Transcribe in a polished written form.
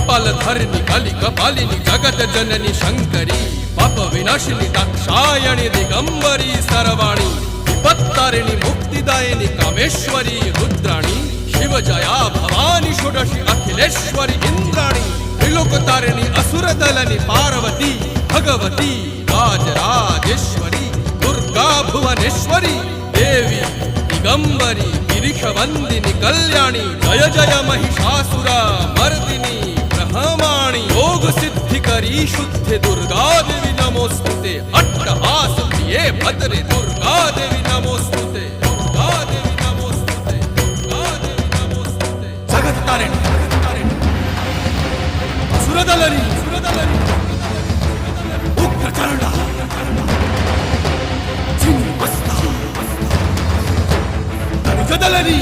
कपालधरिणि कलि कपालिनि जगत जननी शंकरी पाप विनाशिनी दाक्षायणी दिगंबरी सर्वाणी विपत्तारिणी मुक्तिदायिनी कामेश्वरी रुद्राणी शिव जया भवानी षोडशी अखिलेश्वरी इंद्राणी त्रिलोकतारिणी असुरदलनि पार्वती भगवती राजराजेश्वरी दुर्गा भुवनेश्वरी देवी दिगंबरी गिरिशवंदिनी कल्याणी जय जय महिषासुर मर्दिनी ब्रह्माणी योग सिद्धिकरी शुद्धि दुर्गा देवी नमोस्तुते अट्टहास प्रिये भद्रे दुर्गा देवी नमोस्तुते दुर्गा देवी नमोस्तुते दुर्गा देवी नमोस्तुते जगत तारिणी सुरदलनी उग्रचरणा चिन्मस्ता जदलनी